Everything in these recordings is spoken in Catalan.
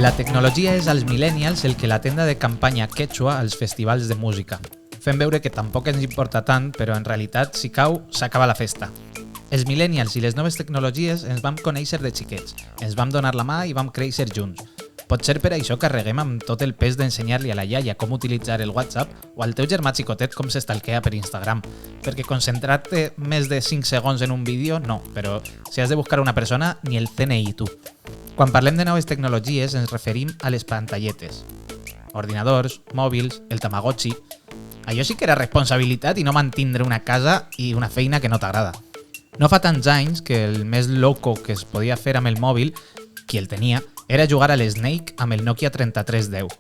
La tecnologia és als millennials el que la tenda de campanya quechua als festivals de música. Fem veure que tampoc ens importa tant, però en realitat, si cau, s'acaba la festa. Els millennials i les noves tecnologies ens vam conèixer de xiquets, ens vam donar la mà i vam créixer junts. Potser per això carreguem amb tot el pes d'ensenyar-li a la iaia com utilitzar el WhatsApp o al teu germà xicotet com s'estalquea per Instagram. Perquè concentrar-te més de 5 segons en un vídeo, no, però si has de buscar una persona, ni el CNI tu. Quan parlem de noves tecnologies ens referim a les pantalletes. Ordinadors, mòbils, el Tamagotchi... Allò sí que era responsabilitat i no mantindre una casa i una feina que no t'agrada. No fa tants anys que el més loco que es podia fer amb el mòbil, qui el tenia, era jugar a l'Snake amb el Nokia 3310.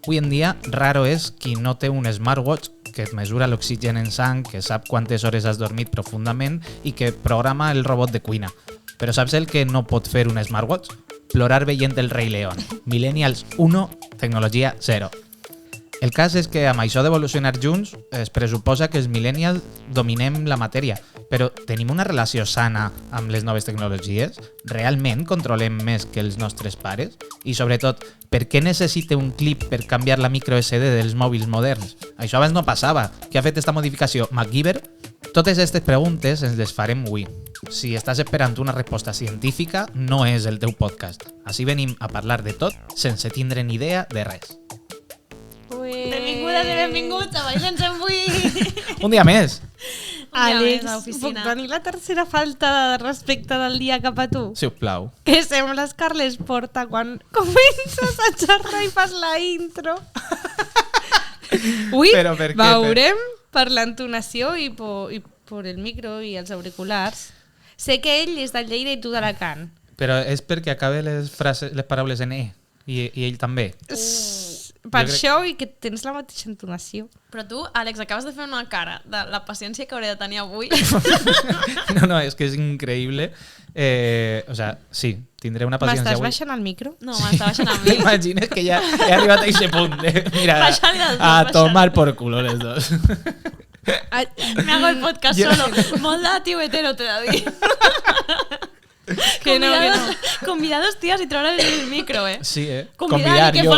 Avui en dia, raro és qui no té un smartwatch que et mesura l'oxigen en sang, que sap quantes hores has dormit profundament i que programa el robot de cuina. Però saps el que no pot fer un smartwatch? Plorar veient el Rei León. Millennials 1, tecnologia 0. El cas és que amb això d'evolucionar junts es pressuposa que els millennials dominem la matèria, però tenim una relació sana amb les noves tecnologies? Realment controlem més que els nostres pares? I sobretot, per què necessita un clip per canviar la micro SD dels mòbils moderns? Això abans no passava. Qui ha fet esta modificació? MacGyver? Totes aquestes preguntes ens les farem avui. Si estàs esperant una resposta científica, no és el teu podcast. Així venim a parlar de tot sense tindre ni idea de res. Benvingudes i benvinguts a Baix Sense Avui. Un dia més. Àlex, puc tenir la tercera falta de respecte del dia cap a tu? Sisplau. Que sembles Carles Porta quan comences a xerrar i fas la intro. Avui veurem per l'entonació i per el micro i els auriculars. Sé que ell és de Lleida i tu d'Alacant. Però és perquè acabe les paraules en E i ell també. Per això i que tens la mateixa entonació. Però tu, Àlex, acabes de fer una cara de la paciència que hauré de tenir avui. No, és que és increïble. O sea, sí, tindré una paciència avui. M'estàs baixant el micro? No, m'està baixant el micro. T'imagines que ja he arribat a aquest punt. Mira, a tomar por culo les dos. Me hago el podcast solo. Molt de tio hetero, t'he de dir. Convidados tías y traure el micro, Sí, Convidar jo.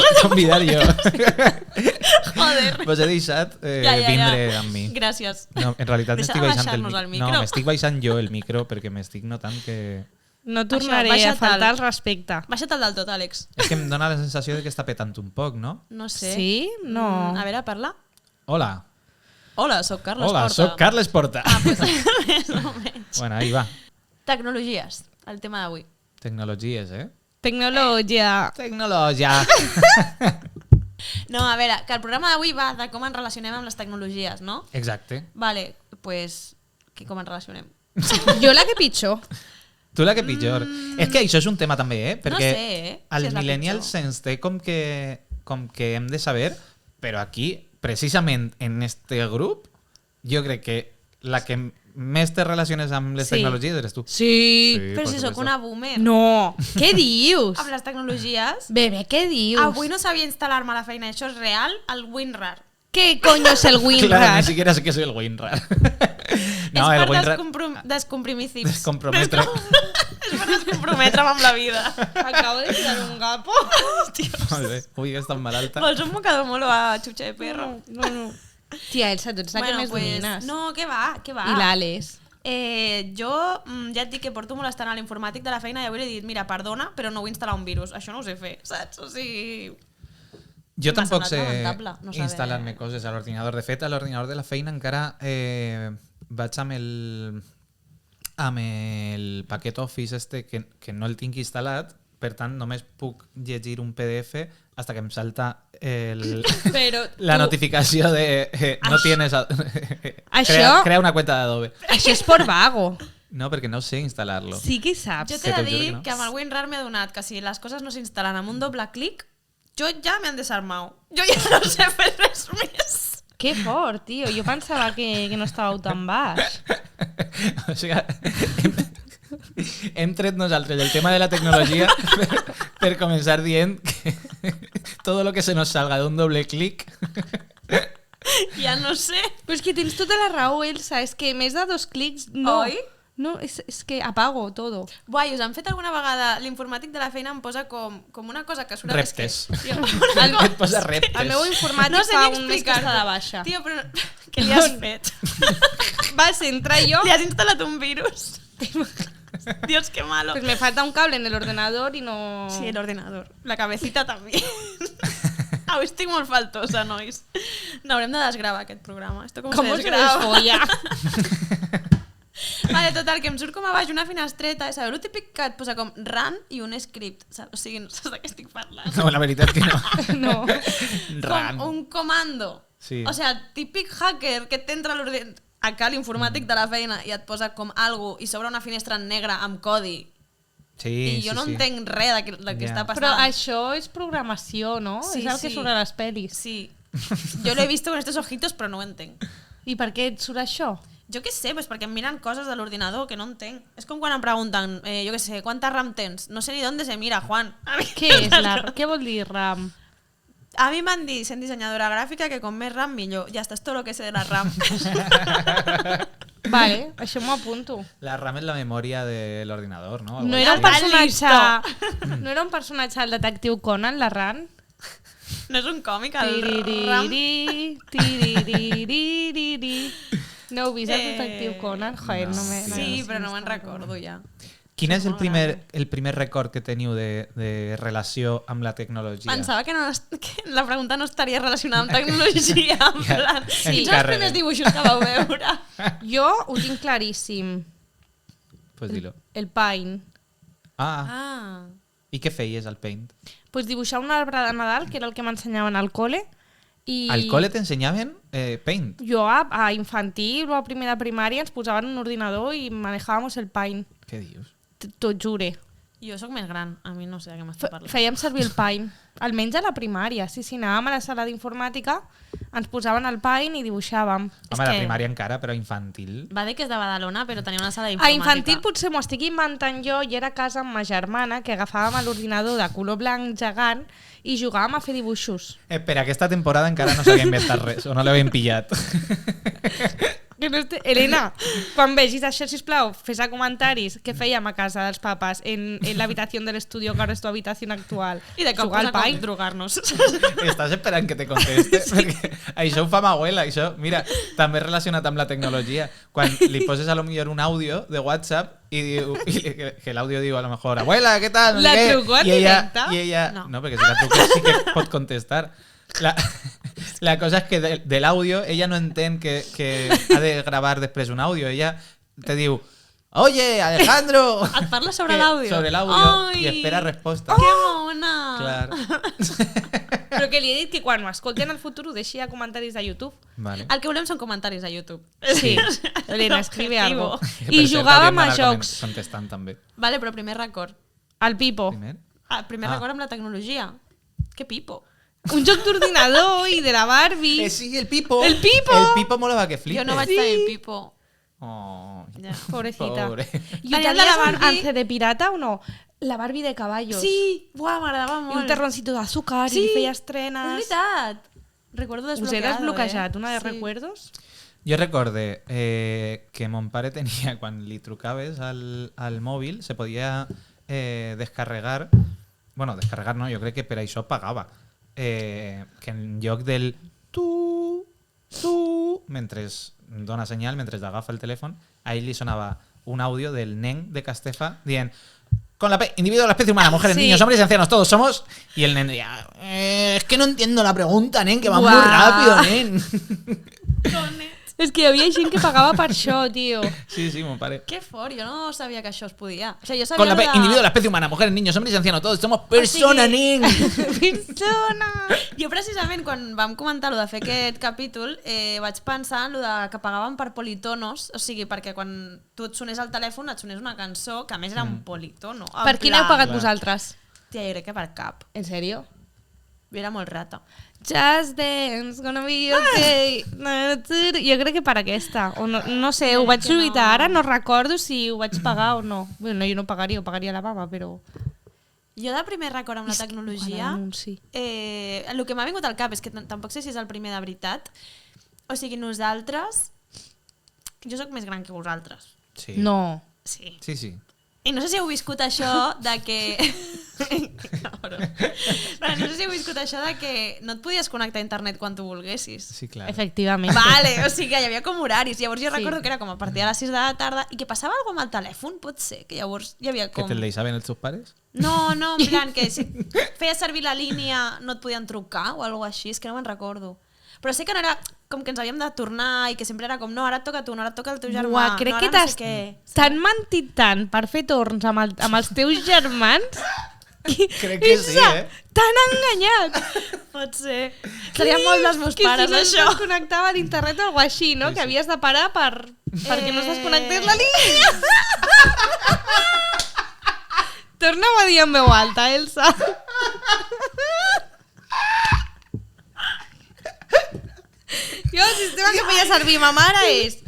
Joder. Pues he deixat vindre amb mi. Gràcies. No, en realitat m'estic baixant el micro. No, m'estic baixant jo el micro perquè m'estic notant que... No tornaré a faltar el respecte. Baixa't del tot, Àlex. És que em dóna la sensació de que està petant un poc, no? No sé. Sí? No. A veure, parla. Hola. Hola, soc Carles Porta. Hola, soc Carles Porta. Pues més o menys. Bueno, ahí va. Tecnologies, el tema d'avui. Tecnologies, Tecnologia. No, a veure, que el programa d'avui va de com ens relacionem amb les tecnologies, no? Exacte. Vale, pues, com ens relacionem? Jo la que pitjor. Tu la que pitjor. És que això és un tema també, perquè no sé, als si millennials se'ns té com que hem de saber, però aquí, precisament en este grup, jo crec que la que més te relaciones amb les tecnologies eres tu. Sí. Però si sóc una boomer. No. Què dius? Amb les tecnologies. Bebé, què dius? Avui no sabia instal·lar-me a la feina, això és real, el WinRAR. ¿Qué coño es el WinRAR? Claro, ni siquiera sé qué es el WinRAR. No, és per descomprimir zips. Descomprometre. És per descomprometre'm amb la vida. Acabo de tirar un gapo. Molt bé. Ui, que tan malalta. Vols un mocador molo a xuxa de perro? No. Tia, Elsa, tu ets la que més domines. No, què va? I l'Àlex. Jo ja et dic que porto molestant a l'informàtic de la feina i avui he dit, mira, perdona, però no vull instal·lar un virus. Això no ho sé fer, saps? O sigui... Jo tampoc sé instal·lar-me coses a l'ordinador. De fet, a l'ordinador de la feina encara vaig amb el paquet Office que no el tinc instal·lat, per tant només puc llegir un PDF hasta que em salta la notificació de no tienes... Crea una cuenta d'Adobe. Això és por vago. No, perquè no sé instal·lar-lo. Sí que saps. Jo t'he de dir que amb el WinRAR m'he adonat que si les coses no s'instal·len amb un doble clic, jo ja m'he desarmat. Jo ja no sé fer res més. Que fort, tio. Jo pensava que no estàveu tan baix. O sigui, hem tret nosaltres el tema de la tecnologia per començar dient que todo lo que se nos salga d'un doble clic... Ja no sé. Però és que tens tota la raó, Elsa. És que més de 2 clics no. Oi? No, és que apago todo. Buah, i us han fet alguna vegada... L'informàtic de la feina em posa com una cosa que surt... Reptes. Et posa reptes. El meu informàtic No sé fa ni un mes que està de explicar-ho. baixa. Tio, però... Què li has fet? Vas entrar jo, Li has instal·lat un virus? Dios, qué malo. pues me falta un cable en el ordenador y no... Sí, el ordenador. La cabecita també. Avui estic molt faltosa, nois. No, haurem de desgravar aquest programa. Esto com ¿Cómo se se desgrava? desfolla? Vale, total, que em surt com a baix una finestreta, i sabeu el típic que et posa com run i un script, saps? O sigui, no saps de què estic parlant. No, la veritat que no. No. Ran. Com un comando. Sí. O sea, típic hacker que t'entra a l'ordinador, acá l'informàtic de la feina i et posa com algo i s'obre una finestra en negre amb codi. Sí, I jo no entenc res del que Ja. està passant. Però això és programació, no? Sí, és el que sí. surt a les pel·lis. Sí. Jo lo he visto con estos ojitos, però no ho entenc. I per què et surt això? Jo què sé, pues perquè em miren coses de l'ordinador que no entenc. És com quan em pregunten, jo què sé, quanta RAM tens? No sé ni d'on se mira, Juan. A mi, Què és què vol dir RAM? A mi m'han dit, sent dissenyadora gràfica, que com més RAM millor. Ja està, és tot lo que sé de la RAM. Vale, això m'ho apunto. La RAM és la memòria de l'ordinador, no? No Algo era un així. personatge... No era un personatge del detectiu Conan, la Ran? No és un còmic, el RAM. Tiriririririririri. No heu vist el detectiu Conan? Joder, no me... Sí, però no me'n recordo ja. Quin és el primer record que teniu de relació amb la tecnologia? Pensava que la pregunta no estaria relacionada amb tecnologia, en Ja, plan... sí. Quins són els primers dibuixos que vau veure? Jo ho tinc claríssim. Pues dilo. El Paint. Ah, i què feies al Paint? Pues dibuixar un arbre de Nadal, que era el que m'ensenyaven al cole. I Al col·le t'ensenyaven Paint? jo a infantil o a primer de primària ens posaven un ordinador i manejàvem el Paint. Què dius? T'ho jure. Jo sóc més gran, a mi no sé de què m'està parlant. Fèiem servir el Paint. Almenys a la primària. Sí, anàvem a la sala d'informàtica, ens posaven el Paint i dibuixàvem. Home, la primària encara, però infantil... Va dir que és de Badalona, però tenia una sala A d'informàtica. infantil potser m'ho estic inventant jo i era a casa amb ma germana que agafàvem l'ordinador de color blanc gegant i jugàvem a fer dibuixos. Espera, aquesta temporada encara no s'havia inventat res, o no l'havien pillat. Que no Elena, quan vegis això, sisplau, fes-a comentaris què fèiem a casa dels papes en l'habitació de l'estudi que ara és tu habitació actual. I de cop Jugar al posa com Paint. drogar-nos. Estàs esperant que te conteste? Sí. Perquè això ho fa ma abuela, això, mira, també relacionat amb la tecnologia. Quan li poses a lo millor un àudio de WhatsApp i diu, que l'àudio diu a lo mejor, abuela, què tal? No sé La què. truco en I ella, directe? I ella, No. no, perquè si la truco sí que pot contestar. La cosa és que de l'àudio ella no entén que ha de gravar després un àudio. Ella te diu, oye, Alejandro. Et parla sobre l'àudio? Sobre l'àudio Ai, i espera resposta. Que mona! Clar. Però que li he dit que quan ho escolti en el futur ho deixi a comentaris de YouTube. Vale. El que volem són comentaris a YouTube. Sí, Elena, escribe algo. Per I cert, jugàvem hauríem a d'anar jocs. contestant també. Vale, però primer record. Al Pipo. Primer? Primer record amb la tecnologia. Que pipo. Un joc d'ordinador i de la Barbie. Sí, el Pipo. El Pipo. El Pipo molava que flipes. Jo no vaig tenir pipo. Oh, Ja. Pobrecita. pobre. I Teníem tenies de la Barbie. un Ance de pirata o no? La Barbie de caballos. Sí! Buah, m'agradava I molt. un terroncito d'azúcar Sí, i feies És trenes. veritat. Recuerdo Us he desbloqueado, desbloquejat una de Sí. recuerdos. Jo recorde que mon pare tenia, quan li trucaves al mòbil, se podia descarregar, bueno, descarregar no, jo crec que per això pagava, que en lloc del tu, mentre dona senyal, mentre agafa el telèfon, a ell li sonava un àudio del nen de Castefa dient con la P, individuo de la especie humana, mujeres, Sí. niños, hombres y ancianos, todos somos. Y el nen decía, es que no entiendo la pregunta, nen, que va muy Guau. rápido, nen. És que hi havia gent que pagava per això, tio. Sí, sí, mon pare. Que fort, jo no sabia que això es podia. O sigui, jo sabia Con la P, lo de- individuo de la especie humana, mujeres, niños, hombres y ancianos, todos somos personas, nen. Persona! Jo precisament quan vam comentar lo de fer aquest capítol vaig pensar en lo de que pagaven per politonos, o sigui, perquè quan tu et sonés al telèfon et sonés una cançó que a més era un politono. En Per quin heu plan- pagat Clar. vosaltres? Tia, jo crec que per cap. En sèrio? Jo era molt rata. Just dance, gonna be okay. Jo crec que per aquesta. O no sé, ho vaig que no. lluitar. Ara no recordo si ho vaig pagar o no. Bueno, jo no pagaria, ho pagaria la mama, però... Jo de primer record amb la Ojalà tecnologia, anunci. el que m'ha vingut al cap és que tampoc sé si és el primer de veritat. O sigui, nosaltres... Jo sóc més gran que vosaltres. Sí. No. Sí. Sí, sí. I no sé si heu viscut això de que... Cabrón. Però no sé si heu viscut això de que no et podies connectar a internet quan tu volguessis. Sí, clar. Efectivament. Vale, o sigui que hi havia com horaris. Llavors jo Sí. recordo que era com a partir de les 6 de la tarda i que passava alguna cosa amb el telèfon, pot ser, que llavors hi havia Que com... te'l deixaven els teus pares? No, en plan, que si feies servir la línia no et podien trucar o alguna així, és que no me'n recordo. Però sé que no era com que ens havíem de tornar i que sempre era com, no, ara et toca a tu, no, ara et toca el teu germà, Buah, crec no, que ara no t'has sé què. t'han mentit tant per fer torns amb els teus germans. Crec que sí, eh? T'han enganyat. Pot ser. Serien molt dels meus pares, que si això. no es connectava a l'internet o alguna així, no? Sí, Que sí. havies de parar perquè no es desconnectés la línia. Torna-ho a dir en veu alta, Elsa. Jo el sistema que feia servir ma mare és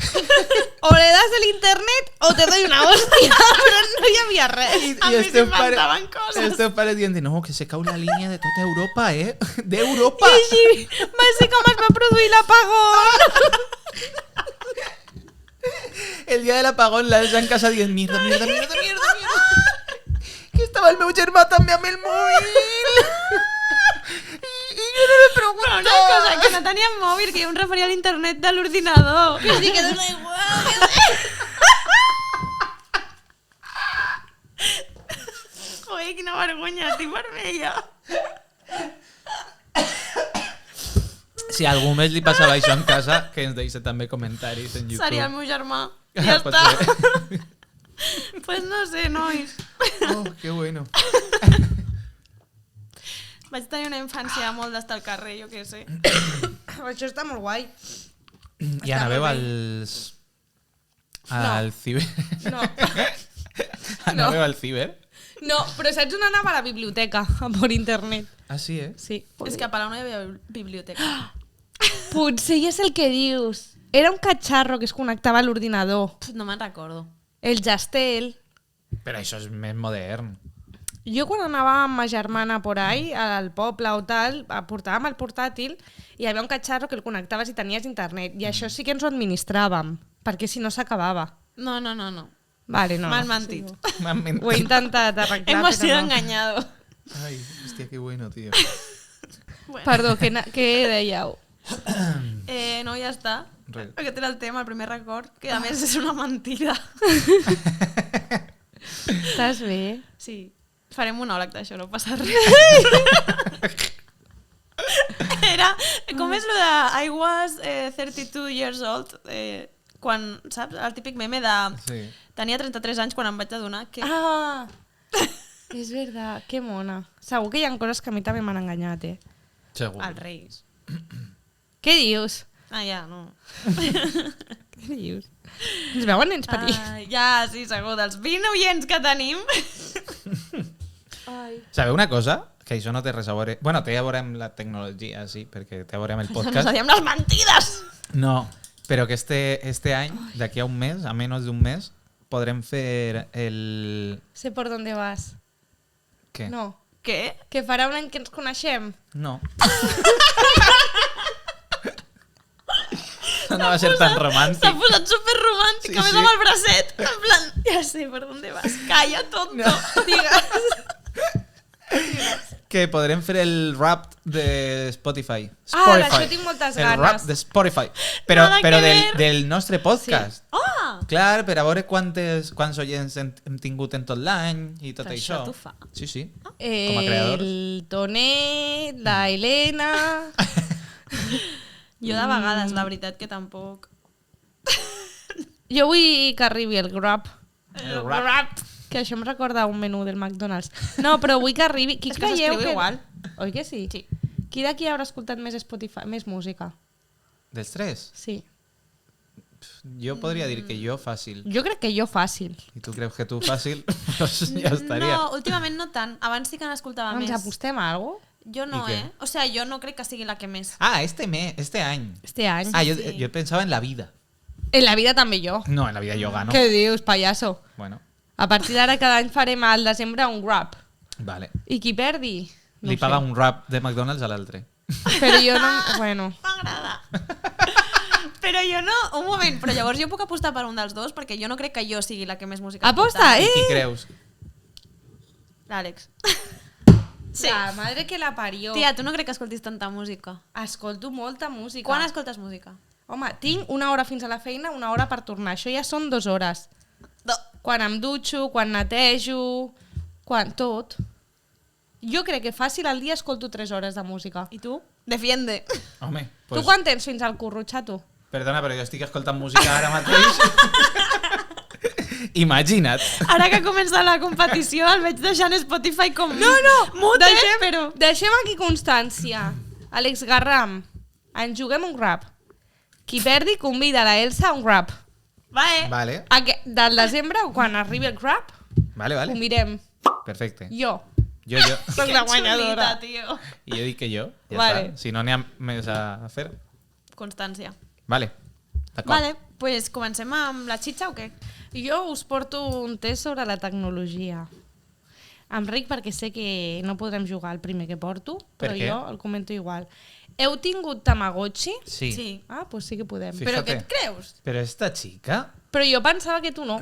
o le das el internet o te doy una hòstia, però no hi havia res. A mi s'inventaven coses. Els teus pares dient, no, que se cau la línia de tota Europa, eh? D'Europa! I així va ser com es va produir l'apagón. El dia de l'apagón l'Elsa en casa dient, mierda. Que estava el meu germà també amb el mòbil. I jo no l'he Però preguntat. una cosa, que no teníem mòbil, que jo em referia a l'internet de l'ordinador. Que sí, que dona igual. Joder, quina vergonya, estic vermella. Si a algú més li passava això en casa, que ens deixa també comentaris en YouTube. Seria el meu germà. Ja Pot està. ser. Pues no sé, nois. Oh, que bueno. Vaig tenir una infància molt d'estar al carrer, jo què sé. Això està molt guai. I anàveu al ciber? No. Anàveu al ciber? No, però saps on anava a la biblioteca? Per internet. Ah, sí, eh? Sí. És que a Palau no hi havia biblioteca. Potser ja és el que dius. Era un catxarro que es connectava a l'ordinador. No me'n recordo. El Jastel. Però això és més modern. Jo quan anava amb ma germana por ahí, al poble o tal, portàvem el portàtil i hi havia un catxarro que el connectaves i tenies internet. I això sí que ens ho administràvem, perquè si no s'acabava. No. Vale, no. M'han mentit. M'han mentit. Ho he intentat arreglar, Hemos sido però no. engañado. Ai, hòstia, que bueno, tío. Bueno. Perdó, què dèieu? No, ja està. Res. Aquest era el tema, el primer record, que a més és una mentida. Estàs bé? Sí. Farem monòleg d'això, no passa res. Era, com és lo de I was 32 years old, quan, saps, el típic meme de Sí. tenia 33 anys quan em vaig adonar que... Ah! És verdad, que mona. Segur que hi ha coses que a mi també m'han enganyat, eh? Segur. Els reis. Què dius? Ah, ja, no. Què dius? Ens veuen nens petits? Ja, sí, segur, dels 20 oients que tenim. Ai. Sabeu una cosa? Que això no té res a veure... Bueno, té a veure amb la tecnologia, sí, perquè té a veure amb el Nos podcast. sabíem les mentides! No, però que este any, d'aquí a un mes, a menos d'un mes, podrem fer el... Sé por dónde vas. Què? No. Què? Que farà un any que ens coneixem. No. No va ser tan S'ha romàntic. posat superromàntic, Sí, a més sí. amb el bracet. En plan, ja sé per on vas. Calla, tonto. No. Digues. Que podrem fer el rap de Spotify. Ah, d'això tinc moltes El ganes. rap de Spotify. Però, Nada que però ver. del nostre podcast. Ah! Clar, per a veure quants oients hem tingut en tot l'any i tot Però això. això t'ho fa. Sí, sí. Com a creadors. El Tonet, la Helena... Jo de vegades, la veritat que tampoc. Jo vull que arribi el grab. El rap. Que això em recorda un menú del McDonald's. No, però vull que arribi... Qui És que creieu s'escriu igual. Oi que sí? Sí. Qui d'aquí haurà escoltat més Spotify, més música? Dels tres? Sí. Jo podria dir que jo fàcil. Jo crec que jo fàcil. I tu creus que tu fàcil? Pues ja estaria. No, últimament no tant. Abans sí que n'escoltava Ens més. apostem a alguna cosa? Jo no, I què? O sea, jo no crec que sigui la que més. Ah, este any. Este any. Ah, jo, Sí. jo pensava en la vida. En la vida també jo. No, en la vida jo gano. Què dius, pallasso? Bueno, A partir d'ara cada any farem al desembre un rap. vale. I qui perdi? No Li ho paga sé. un rap de McDonald's a l'altre. Però jo no... Bueno. M'agrada. Però jo no... Un moment, però llavors jo puc apostar per un dels dos perquè jo no crec que jo sigui la que més música Aposta, I qui creus? L'Àlex. Sí. La madre que la parió. Tia, tu no crec que escoltis tanta música. Escolto molta música. Quan escoltes música? Home, tinc 1 hora fins a la feina, 1 hora per tornar. Això ja són 2 hores. No. Quan em dutxo, quan netejo, quan tot. Jo crec que fàcil al dia escolto 3 hores de música. I tu? Defiende. Home, Tu quan tens fins al curro, xato? Perdona, però jo estic escoltant música ara mateix. Imagina't. Ara que comença la competició el veig deixant Spotify com... Mute, però... Deixem aquí constància. Àlex Garram, ens juguem un rap. Qui perdi convida la Elsa a un rap. Vale, Del desembre, quan arribi el rap, vale. ho mirem. Perfecte. Jo. Jo. Soc la guanyadora. Tio. I jo dic que jo. Ja Vale. està. Si no n'hi ha més a fer. Constància. Vale. D'acord. Vale, pues comencem amb la xitxa o què? Jo us porto un test sobre la tecnologia. Em ric perquè sé que no podrem jugar el primer que porto, Per però què? jo el comento igual. Heu tingut Tamagotchi? Sí. Ah, doncs sí que podem. Sí. Però Fíjate. què et creus? Però esta xica... Però jo pensava que tu no.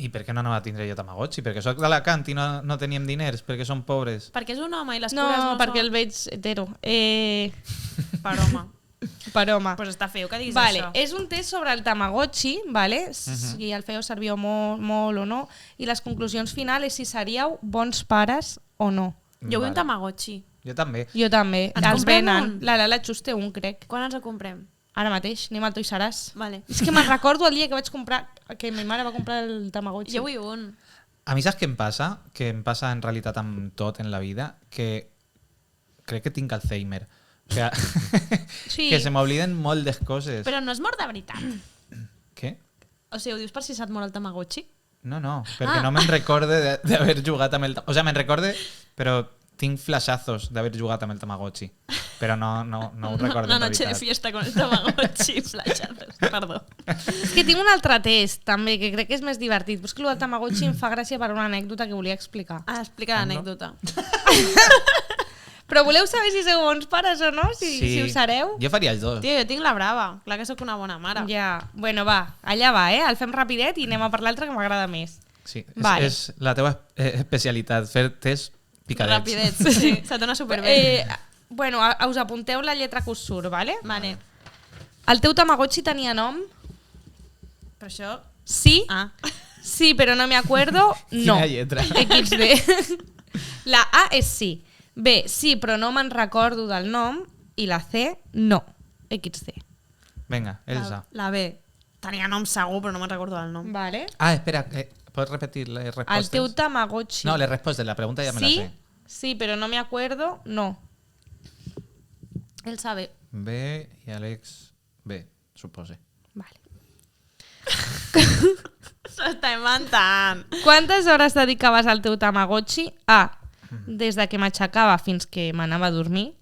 I per què no va tindre jo Tamagotchi? Perquè sóc d'Alacant i no teníem diners, perquè som pobres. Perquè és un home i les No, cures no perquè són... el veig hetero. Per home. Per home. Pues està feo que diguis Vale, això. és un test sobre el Tamagotchi, vale? Si el feu servir molt o no, i les conclusions finals és si seríeu bons pares o no. Jo vull un Vale. Tamagotchi. Jo també. Jo també. Ens Els comprem venen. un? La Lala Xus té un, crec. Quan ens el comprem? Ara mateix, anem al Toys R Us. Vale. És que me'n recordo el dia que vaig comprar, que ma mare va comprar el Tamagotchi. Jo vull un. A mi saps què em passa? Que em passa en realitat amb tot en la vida, que crec que tinc Alzheimer. O sea, Sí. que se m'obliden molt de coses. Però no és mort de veritat. Què? O sigui, ho dius per si se't mor el Tamagotchi? No, perquè no me'n recorde d'haver jugat amb el... O sea, me'n recorde, però tinc flashazos d'haver jugat amb el Tamagotchi. Però no ho recordo Una en noche de realitat. fiesta con el Tamagotchi. Flashazos, perdó. És que tinc un altre test, també, que crec que és més divertit. Però és que el del Tamagotchi em fa gràcia per una anècdota que volia explicar. Ah, explica l'anècdota. Però voleu saber si sou bons pares o no? Si ho sereu? Jo faria els dos. Tio, jo tinc la brava. Clar que sóc una bona mare. Ja. Bueno, va, allà va, El fem rapidet i anem a per l'altre que m'agrada més. Sí, Vale. és la teva especialitat, fer test picadets. Rapidets. Sí, se dona superbé. Bueno, us apunteu la lletra que us surt, vale? Vale. El teu Tamagotchi tenia nom? Però això... Sí. Ah. Sí, però no me acuerdo. No. Quina lletra. XD. La A és sí. B, sí, però no me'n recordo del nom. I la C, no. XD. Vinga, Elsa. La B. Tenia nom segur, però no me'n recordo del nom. Vale. Ah, espera, pots repetir les respostes? El teu Tamagotchi. No, les respostes, la pregunta ja me la Sí, sé. sí, però no me acuerdo. No. Ell sabe. B i Àlex B, supose. Vale. S'està inventant. Quantes hores dedicaves al teu Tamagotchi? A. Des de que m'aixecava fins que m'anava a dormir.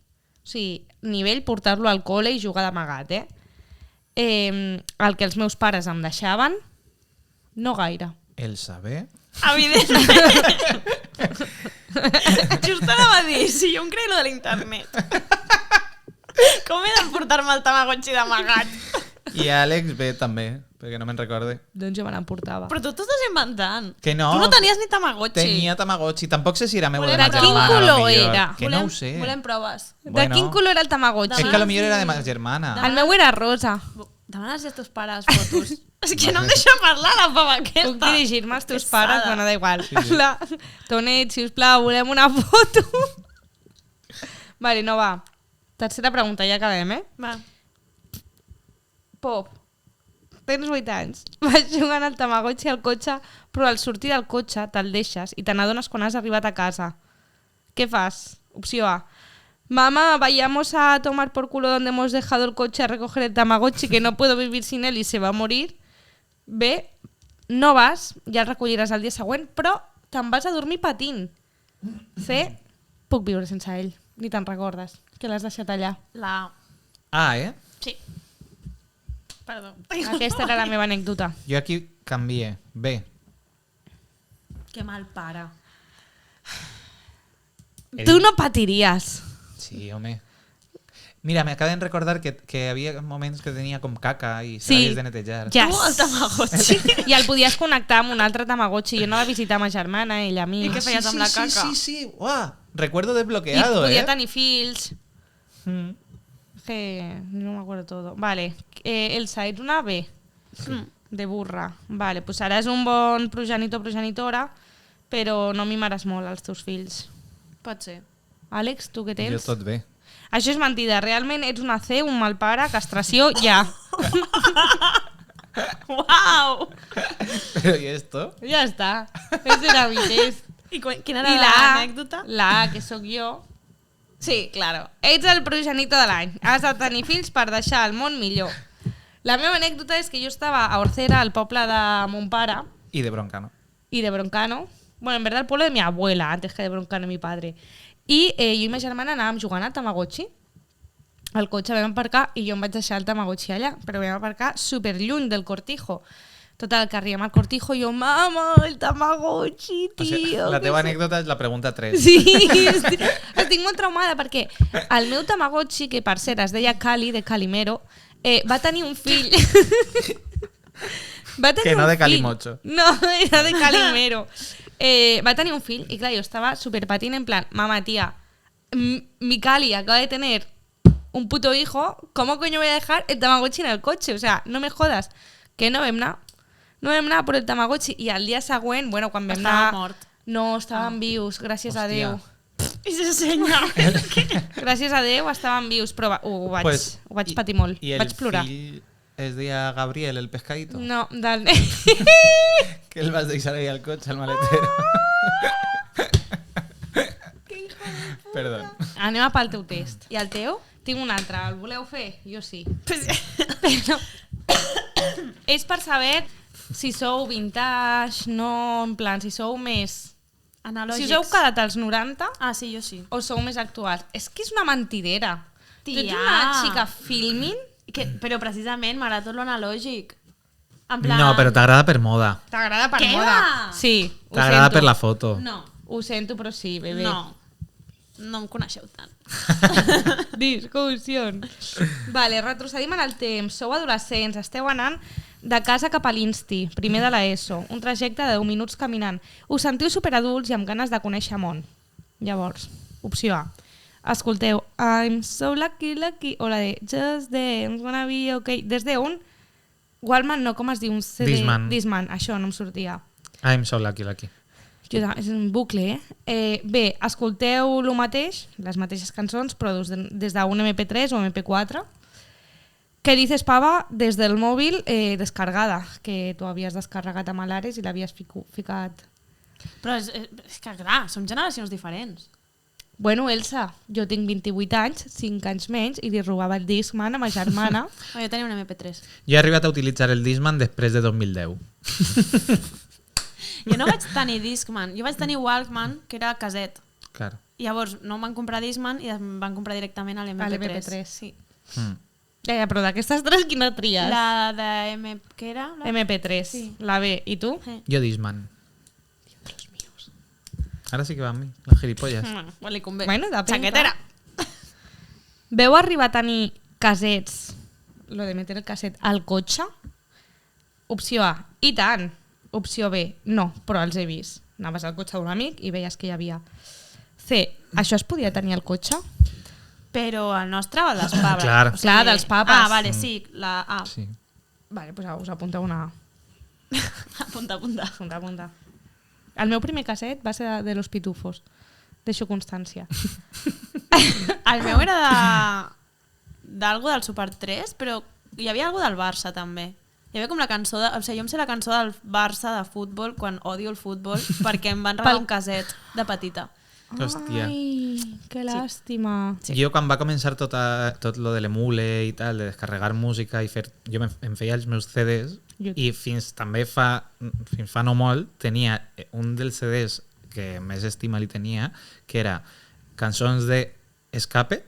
O sigui, nivell portar-lo al col·le i jugar d'amagat, el que els meus pares em deixaven, no gaire. Elsa B. Evidentment. Just anava a dir, si jo em creia lo de l'internet. Com he d'emportar-me el Tamagotchi d'amagat? I Àlex B també, perquè no me'n recorde. Doncs jo me n'emportava. Però tu t'ho estàs inventant. Que no. Tu no tenies ni Tamagotchi. Tenia Tamagotchi, tampoc sé si era meu o de Volem ma provar. germana. De quin a lo color millor. era? Que no ho sé. Volem proves. De Bueno. quin color era el Tamagotchi? És que a lo millor era de ma germana. Demà- El meu era rosa. Demanes als teus pares fotos. És que no em deixa parlar la pava aquesta. Puc dirigir-me als teus Pesada. pares? Bueno, da igual. Sí, sí. Hola. Tonet, sisplau, volem una foto. Vale, no va. Tercera pregunta, ja acabem, Va. Pop, tens 8 anys. Vas jugant al Tamagotchi al cotxe, però al sortir del cotxe te'l deixes i te n'adones quan has arribat a casa. Què fas? Opció A. Mamá, vayamos a tomar por culo donde hemos dejado el coche a recoger el Tamagotchi, que no puedo vivir sin él y se va a morir. B. No vas, ja el recolliràs el dia següent, però te'n vas a dormir patint. C. Puc viure sense ell, ni te'n recordes, que l'has deixat allà. La... Ah, Sí. Perdó. Aquesta era la meva anècdota. Jo aquí canvié. B. Que mal pare. Tu no patiries. Sí, home. Mira, me acabo de recordar que havia moments que tenia com caca i se Sí. l'havies de netejar. Yes. El Tamagotchi. I el podies connectar amb un altre Tamagotchi. Jo anava a visitar ma germana, ella a mi. I què feies amb la caca? Sí. Uah, recuerdo I desbloqueado, podia tenir fills. Mm. Que no me acuerdo todo. Vale. Elsa, ets una B. De burra. Vale, pues ara és un bon progenitor o progenitora, però no mimaràs molt els teus fills. Pot ser. Àlex, tu què Jo tens? tot bé. Això és mentida. Realment ets una C, un mal pare, castració, ja. Uau! Però i esto? Ja està. Ese era mi test. I quina era I la l'anècdota? La A, que sóc jo. Sí, claro. Ets el progenitor de l'any. Has de tenir fills per deixar el món millor. La meva anècdota és que jo estava a Orcera, al poble de mon pare, I de Broncano. y de Broncano. Bueno, en verdad el pueblo de mi abuela, antes que de Broncano mi padre. I jo i ma germana anàvem jugant a Tamagotchi. Al cotxe vam aparcar i jo em vaig deixar el Tamagotchi allà, però vam aparcar super lluny del cortijo. Total, que arribem al cortijo i jo, mama, el Tamagotchi, O tio. sigui, la que teva sé". anècdota és la pregunta 3. Sí, estic molt traumada perquè el meu Tamagotchi, que per cert es deia Cali, de Calimero, va tenir un fill. Va tenir Que no un de fill. Calimocho. No, era de Calimero. Va tenir un fill y claro, yo estaba súper patín en plan, mamá, tía, mi Cali acaba de tener un puto hijo, ¿cómo coño voy a dejar el Tamagotchi en el coche? O sea, no me jodas. Que no vam anar. No vam anar por el Tamagotchi. I al dia següent, bueno, quan vam Estava anar... mort. No, estaven vius, gràcies a Hòstia. Déu. I se senya. Gràcies a Déu estaven vius, però ho vaig patir molt. I el Vaig plorar. fill es deia Gabriel, el pescadito? No, del... Que el vas deixar ahí al cotxe, al maletero. Perdó. Anem a pel teu test. I el teu? Tinc un altre, el voleu fer? Jo sí. Pues, Però és per saber si sou vintage, no, en plan, si sou més... analògics. Si us heu quedat als 90 Ah, sí, jo sí. o sou més actuals. És que és una mentidera. Tu ets Tia. una xica filming. Però precisament m'agrada tot lo analògic. En plan... No, però t'agrada per moda. T'agrada per Què moda. va? Sí, ho T'agrada sento. per la foto. No, Ho sento, però sí, bebé. no. No em coneixeu tant. Discussions. Vale, retrocedim en el temps. Sou adolescents, esteu anant de casa cap a l'Insti, primer de l'ESO, un trajecte de 10 minuts caminant. Us sentiu superadults i amb ganes de conèixer món. Llavors, opció A. Escolteu I'm so lucky, lucky, o la de Just Dance, wanna be okay. Des de un Walkman, no, com es diu? Un CD? Discman, això no em sortia. I'm so lucky, lucky. És un bucle, bé, escolteu el mateix, les mateixes cançons, però des d'un MP3 o MP4. ¿Qué dices, pava? Des del mòbil descargada, que tu havies descarregat a Malares i l'havies ficat. Però és que, clar, som generacions diferents. Bueno, Elsa, jo tinc 28 anys, 5 anys menys, i li robava el Discman a ma germana. Jo tenia un MP3. Jo he arribat a utilitzar el Discman després de 2010. Jo no vaig tenir Discman, jo vaig tenir Walkman, que era caset. Claro. I llavors no em van comprar Discman i em van comprar directament a l'MP3. A l'MP3. Sí. Mm. Ja, però d'aquestes tres, quina tries? La de què era? MP3, Sí. la B. I tu? Jo Discman. Ara sí que va amb mi, les gilipolles. Bueno, li convé. Bueno, depèn. Xaquetera. Veu arribar a tenir casets, lo de meter el caset al cotxe? Opció A, i tant. Opció B, no, però els he vist. Anaves al cotxe d'un amic i veies que hi havia. C, això es podia tenir al cotxe? Però el nostre o el dels papes? Clar. Clar, dels papes. Ah, vale, sí, la A. Sí. Vale, doncs us apunteu una A. Apunta, apunta. Apunta, apunta. El meu primer caset va ser de Los Pitufos. Deixo constància. El meu era d'algo del Super 3, però hi havia algo del Barça també. Hi havia com la cançó, o sigui, jo em sé la cançó del Barça de futbol quan odio el futbol perquè em van regalar un caset de petita. Hòstia. Ai, que làstima. Sí. Jo quan va començar tot lo de l'emule i tal, de descarregar música i fer... Jo em feia els meus CDs i fins fa no molt tenia un dels CDs que més estima li tenia, que era cançons de Escape,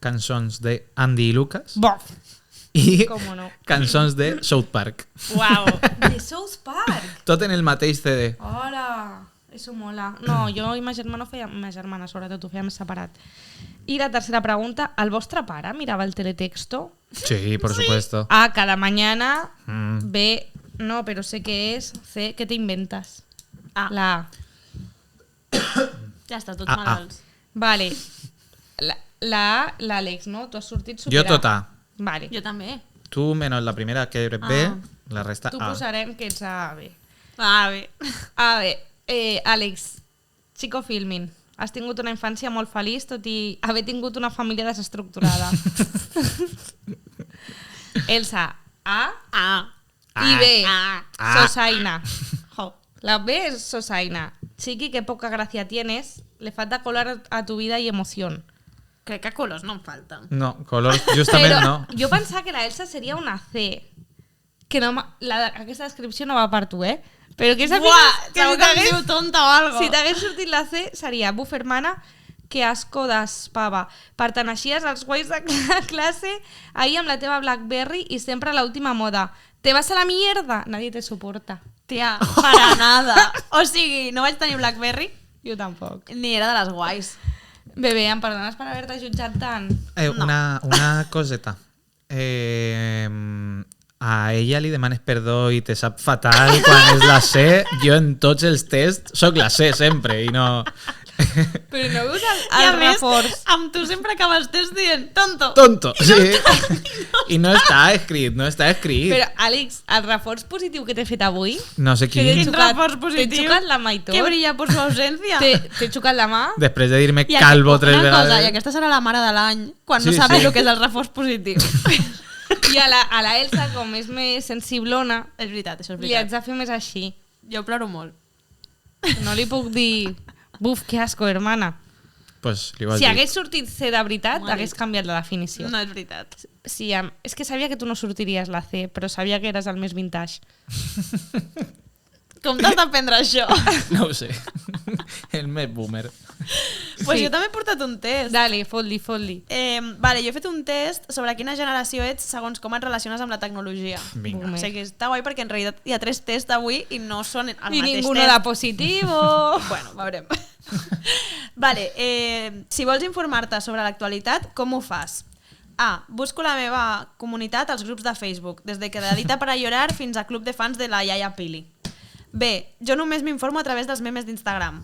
cançons de Andy i Lucas Bof! i Com no. cançons de South Park. Uau! De South Park! Tot en el mateix CD. Hola! Eso mola. No, jo i ma germana sobretot ho fèiem separat. I la tercera pregunta, ¿el vostre pare mirava el teletexto? Sí, por supuesto. A, cada mañana. Mm. B, no, pero sé qué es. C, ¿qué te inventas? A. La A. Ja està, tots A. malalts. Vale. La A, l'Àlex, no? Tu has sortit Jo superat. tot A. Vale. Jo també. Tu menos la primera que eres B, Ah. la resta Tu A. posarem que ets A, B. Bé. A ver, Àlex, Chico Filming, has tingut una infància molt feliç tot i haver tingut una família desestructurada. Elsa, A A. i B, A. Sosaina. Jo. La B es Sosaina. Chiqui, qué poca gracia tienes. Le falta color a tu vida y emoción. Crec que colors no em falten. No, colors justament Però no. jo pensava que la Elsa seria una C. Que no, aquesta descripció no va per tu, eh? Però que Buah, que segur si que em t'hagués- diu tonta o algo. si t'hagués sortit la C, seria buf hermana, que asco d'espava. Perteneixies als guais de classe ahir amb la teva Blackberry i sempre a l'última moda. Te vas a la mierda? Nadie te soporta. Tia, para nada. O sigui, no vaig tenir Blackberry Jo tampoc. ni era de les guais. Bebé, em perdones per haver-te jutjat tant? Una coseta. A ella li demanes perdó i te sap fatal quan és la C. Jo en tots els tests soc la C sempre i no... Però no veus I a el més, reforç? amb tu sempre acabes test dient tonto. Tonto, sí. I no està escrit, no està escrit. Però, Àlex, el reforç positiu que t'he fet avui... No sé Que quin. Quin reforç positiu. T'he xucat la mà i tot. Que brilla por su ausencia. T'he xucat la mà. Després de dir-me I calvo una 3 cosa, vegades. I aquesta serà la mare de l'any, quan Sí, no saps sí. el que és el reforç positiu. I a la Elsa, com és més sensiblona, És veritat, això és li haig veritat. de fer més així. Jo ploro molt. No li puc dir... Buf, que asco, hermana. Pues li vas Si dir. hagués sortit C de veritat, M'ho ha hagués dit. canviat la definició. No és veritat. Sí, és que sabia que tu no sortiries la C, però sabia que eres el més vintage. Com t'has d'aprendre això? No ho sé. El més boomer. Pues Sí. jo també he portat un test. Dale, fot-li. Vale, jo he fet un test sobre quina generació ets segons com et relaciones amb la tecnologia. Vinga. Boomer. O sigui, està guai perquè en realitat hi ha 3 tests avui i no són el I mateix ninguno test. da positivo. Bueno, veurem. Vale, si vols informar-te sobre l'actualitat, com ho fas? A. Busco la meva comunitat als grups de Facebook, des de Quedadita para llorar fins a club de fans de la iaia Pili. B. Jo només m'informo a través dels memes d'Instagram.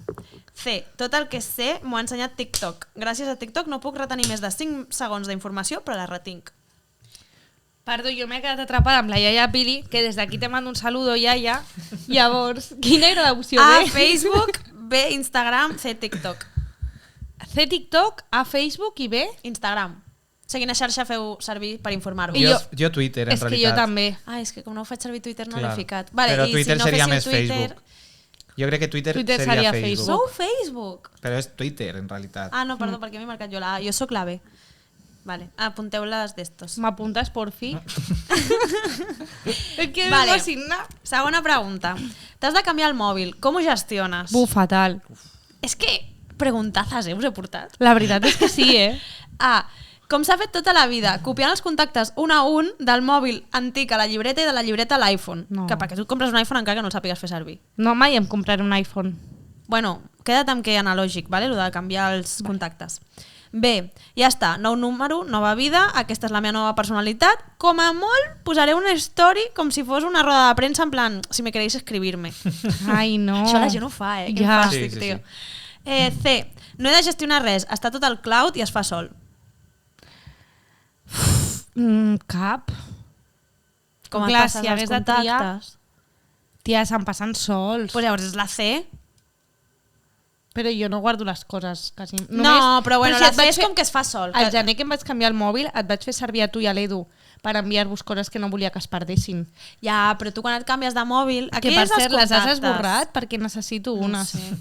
C. Tot el que sé m'ho ha ensenyat TikTok. Gràcies a TikTok no puc retenir més de 5 segons d'informació, però la retinc. Perdó, jo m'he quedat atrapada amb la iaia Pili, que des d'aquí te mando un saludo, iaia. Llavors, quina era l'opció A. B? Facebook, B. Instagram, C. TikTok. C, TikTok, A, Facebook i B? Instagram. O sigui, quina xarxa feu servir per informar-vos? I Jo Twitter, en És que realitat. jo també. Ah, és que com no faig servir Twitter no Clar. l'he ficat. Però i Twitter si no seria féssiu més Facebook. Jo crec que Twitter Twitter seria seria Facebook. Sou Facebook? Però és Twitter, en realitat. Ah, no, perdó, perquè m'he marcat jo la A. Jo sóc la B. Vale, apunteu les d'estos. ¿M'apuntes, por fi? Es que Vale. vale. Signar. Segona pregunta. T'has de canviar el mòbil. Com ho gestiones? Fatal. És que preguntazes, us he portat. La veritat és que sí, eh? A. Com s'ha fet tota la vida, copiant els contactes un a un del mòbil antic a la llibreta i de la llibreta a l'iPhone. No. Que perquè tu et compres un iPhone encara que no el sàpigues fer servir. No, mai em compraré un iPhone. Bueno, queda't amb que analògic, vale? Lo de canviar els contactes. Bé, ja està, nou número, nova vida, aquesta és la meva nova personalitat. Com a molt, posaré una story com si fos una roda de premsa en plan, si me queréis escribirme. Ai, no. Això la gent ho fa, eh? Quin Ja. fàstic, Sí, sí, tio. C. No he de gestionar res, està tot al cloud i es fa sol. Cap. Com et Clar, passes si els hagués de triar- contactes? Tia, se'm passen sols. Pues llavors és la C. Però jo no guardo les coses quasi. No, però bueno, la et C vaig és com que es fa sol. Al gener que em vaig canviar el mòbil et vaig fer servir a tu i a l'Edu per enviar-vos coses que no volia que es perdessin. Ja, però tu quan et canvies de mòbil... Que Aquí per és els cert, les has contactes. esborrat perquè necessito unes. sé.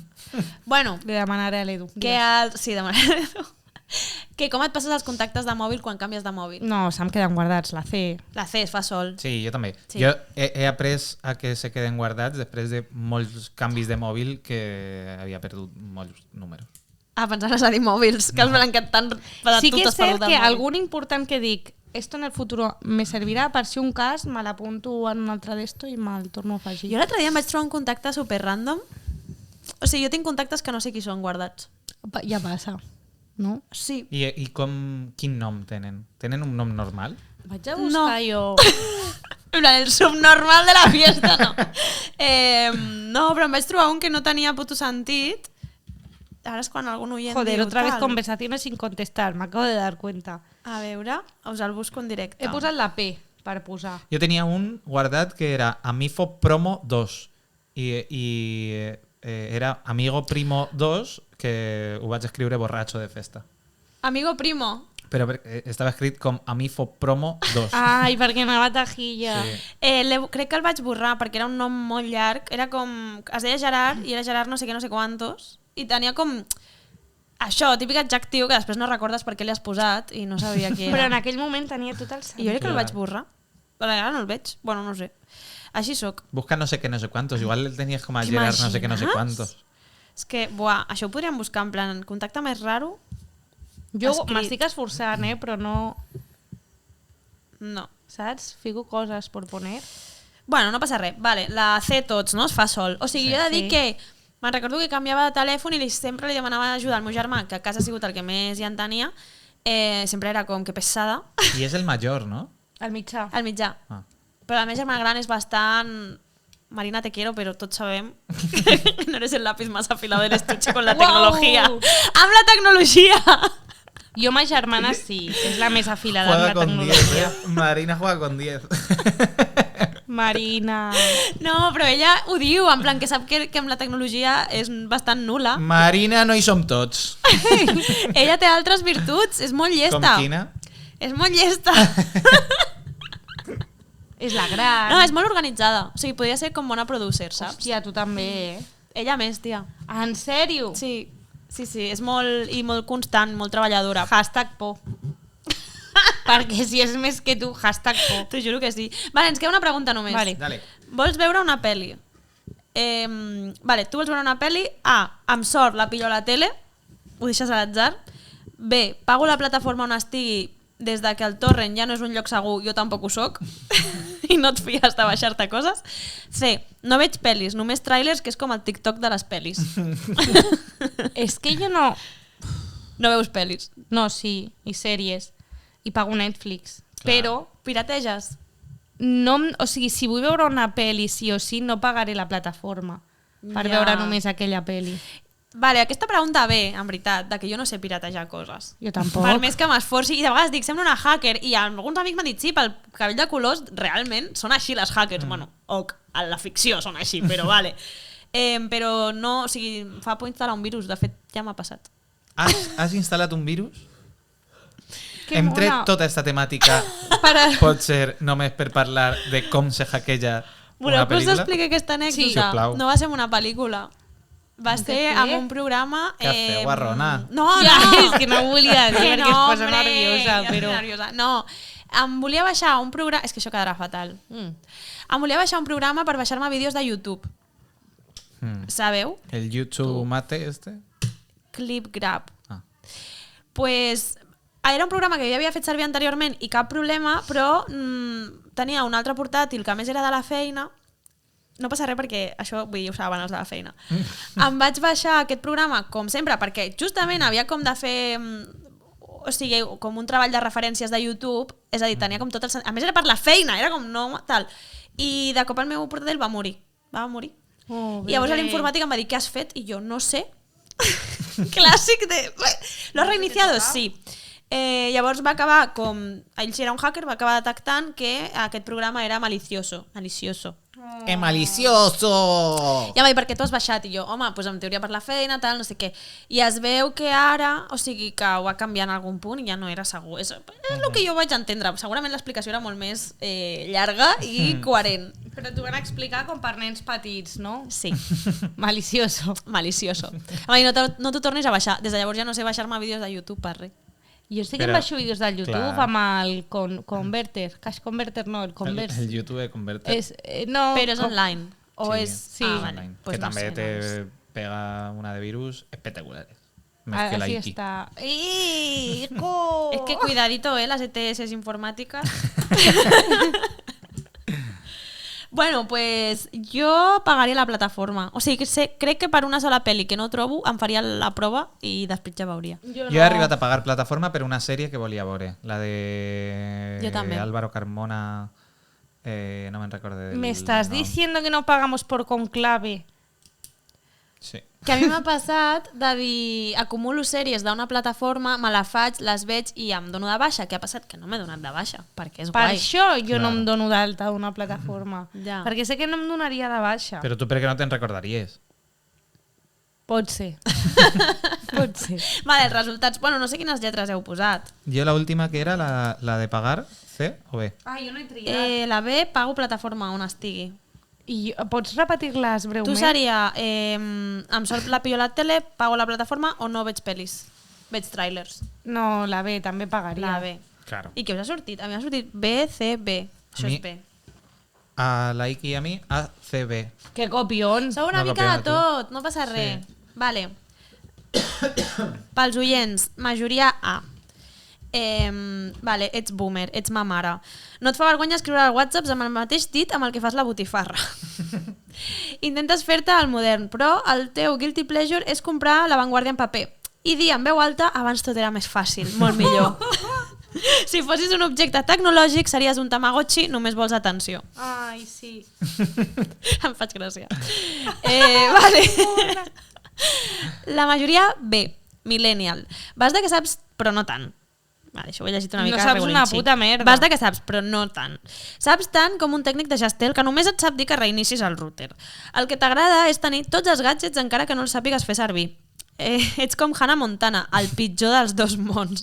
Bueno, Li demanaré a l'Edu. que el... Sí, demanaré que com et passes els contactes de mòbil quan canvies de mòbil? No, se'm queden guardats, la C. La C es fa sol. Sí, jo també. Sí. Jo he après a que se queden guardats després de molts canvis de mòbil que havia perdut molts números. Ah, pensaves a dir mòbils, que els blanquet tan... Sí que és cert que algun important que dic esto en el futuro me servirà per si un cas me l'apunto en un altre d'esto i me'l torno a afegir. Jo l'altre dia em vaig trobar un contacte super random O sigui, jo tinc contactes que no sé qui són guardats. Ja passa, no? Sí. I quin nom tenen? Tenen un nom normal? Vaig a buscar jo... En plan, el subnormal de la fiesta, no. No, però em vaig trobar un que no tenia puto sentit. Ara és quan algun oient Joder, diu otra vez tal. conversaciones sin contestar, me acabo de dar cuenta. A veure, us el busco en directe. He posat la P per posar. Jo tenia un guardat que era Amifo Promo 2 i era Amigo Primo 2 que ho vaig escriure borratxo de festa. Amigo primo. Però estava escrit com Amifo Promo 2. Ai, perquè anava tajilla. Sí. Crec que el vaig borrar perquè era un nom molt llarg. Era com... Es deia Gerard i era Gerard no sé què, no sé quantos. I tenia com... Això, típic adjectiu que després no recordes per què li has posat i no sabia què era. Però en aquell moment tenia tot el I jo sentit. crec que el Clar. vaig borrar. Però ara no el veig. Bueno, no ho sé. Així sóc. Busca no sé què, no sé quantos. Igual el tenies com a Gerard no sé què, no sé quantos. És que, buah, això ho podríem buscar en plan contacte més raro. Jo Escrit. m'estic esforçant, però no... No. Saps? Fico coses per poner. Bueno, no passa res. Vale, la C tots, no? Es fa sol. O sigui, Sí. jo he de dir Sí. que me'n recordo que canviava de telèfon i sempre li demanava ajuda al meu germà, que a casa ha sigut el que més ja en tenia. Sempre era com que pesada. I és el major, no? Al mitjà. Al mitjà. Ah. Però la meva germana gran és bastant... Marina, te quiero, pero tots sabem que no eres el lápiz más afilado del estuche con la Uau! tecnología. ¡Amb la tecnologia! Jo, ma germana, sí. És la més afilada Juega amb la con 10, tecnologia. Marina juega con 10. Marina... No, però ella ho diu, en plan que sap que amb la tecnologia és bastant nul·la. Marina no hi som tots. Ella té altres virtuts, és molt llesta. Com quina? És molt llesta. És la gran. No, és molt organitzada. O sigui, podria ser com bona producer, saps? Hòstia, tu també, Ella més, tia. En sèrio? Sí, sí, sí. És molt, i molt constant, molt treballadora. Hashtag por. Perquè si és més que tu, hashtag por. T'ho juro que sí. Vale, ens queda una pregunta només. Vale. Dale. Vols veure una pel·li? Vale, tu vols veure una pel·li? A, amb sort la pillo a la tele, ho deixes a l'atzar. B, pago la plataforma on estigui des de que el torrent ja no és un lloc segur, jo tampoc ho soc, i no et fies de baixar-te coses. C, no veig pel·lis, només trailers, que és com el TikTok de les pel·lis. És que jo no... No veus pel·lis. No, sí, i sèries. I pago Netflix. Clar. Però, Pirateges? no, o sigui, si vull veure una pel·li sí o sí, no pagaré la plataforma per Ja. veure només aquella pel·li. Vale, aquesta pregunta ve, en veritat, de que jo no sé piratejar coses. Jo tampoc. Per més que m'esforci, i de vegades dic, sembla una hacker, i alguns amics m'han dit, sí, pel cabell de colors, realment són així les hackers. Bueno, a la ficció són així, però vale. Però no, o sigui, fa por instal·lar un virus, de fet, ja m'ha passat. Has instal·lat un virus? Que Hem tret mona. tota esta temàtica, Para... pot ser només per parlar de com se hackeja Voleu una que us pel·lícula? expliqui aquesta anècdota? Sí. Sisplau. No va ser en una pel·lícula. Va ser què? en un programa... Què feu, guarrona? No, Ja, no! és que no ho volia dir Que perquè es posa hombre, nerviosa, ja estic però... nerviosa. No, em volia baixar un programa... És que això quedarà fatal. Em volia baixar un programa per baixar-me vídeos de YouTube. Sabeu? El YouTube mate este? Clip Grab. Ah. Pues era un programa que jo havia fet servir anteriorment i cap problema, però tenia un altre portàtil que a més era de la feina. No passa res perquè això, vull dir, ho saben els de la feina. Em vaig baixar aquest programa, com sempre, perquè justament havia com de fer... O sigui, com un treball de referències de YouTube, és a dir, tenia com tot el... A més era per la feina, era com no tal. I de cop el meu portàtil va morir. Va morir. Oh, I llavors l'informàtic em va dir, què has fet? I jo, no sé. Clàssic de... ¿Lo has reiniciado? Sí. Llavors va acabar com... Ell si era un hacker, va acabar detectant que aquest programa era malicioso. Malicioso. ¡Es malicioso! I em va dir, per què t'ho has baixat? I jo, home, doncs en teoria per la feina, tal, no sé què. I es veu que ara, o sigui, que ho va canviar en algun punt i ja no era segur. És el que jo vaig entendre. Segurament l'explicació era molt més llarga i coherent. Però t'ho van explicar com per nens petits, no? Sí. Malicioso. Malicioso. Home, i no t'ho tornis a baixar. Des de llavors ja no sé baixar-me vídeos de YouTube per res. Jo sí que Però, em baixo vídeos del YouTube clar. amb el Converter. Cash Converter no, el Converse. El YouTube converter. No, Però és online. O Sí, és... sí. Ah, vale. online. Pues que no també sé, te pega una de virus espectaculares. Més que la Así Iki. está. ¡Hijo! Es que cuidadito, las ETS informáticas. Bueno, pues jo pagaria la plataforma. O sigui, crec que per una sola pel·li que no trobo em faria la prova i després ja veuria. Jo he arribat a pagar plataforma per una sèrie que volia veure. La de Jo també. Álvaro Carmona... no me'n recordo del ¿Me estás nom. diciendo que no pagamos por Conclave? Sí. Que a mi m'ha passat de dir acumulo sèries d'una plataforma, me la faig, les veig i em dono de baixa. Què ha passat? Que no m'he donat de baixa, perquè és Per guai. això jo no Claro. em dono d'alta d'una plataforma. Ja. Perquè sé que no em donaria de baixa. Però tu per què no te'n recordaries? Pot ser. Pot ser. Vale, els resultats. Bueno, no sé quines lletres heu posat. Jo la última que era la de pagar, C o B? Ah, jo no he triat. La B, pago plataforma on estigui. I pots repetir-les breument? Tu seria, em sort la pillo a la tele, pago la plataforma o no veig pel·lis? Veig trailers. No, la B, també pagaria. La B. Claro. I què us ha sortit? A mi m'ha sortit B, C, B. Això Mi- és B. A la Iki i a mi, A, C, B. Que copions. Sou una No mica copiona, de tu. tot, no passa res. Vale. Pels oients, majoria A. Vale, ets boomer, ets ma mare. No et fa vergonya escriure al WhatsApp amb el mateix dit amb el que fas la botifarra. Intentes fer-te el modern, però el teu guilty pleasure és comprar La Vanguardia en paper i dir en veu alta abans tot era més fàcil, molt millor. Si fossis un objecte tecnològic series un Tamagotchi, només vols atenció. Ai, sí. Em faig gràcia. Vale. La majoria B, millennial. Vas de que saps, però no tant. Vale, això ho he llegit una No mica saps una regulinxi. puta merda. Vas de que saps, però no tant. Saps tant com un tècnic de Gestel que només et sap dir que reinicis el router. El que t'agrada és tenir tots els gadgets encara que no els sàpigues fer servir. Ets com Hannah Montana, el pitjor dels dos mons.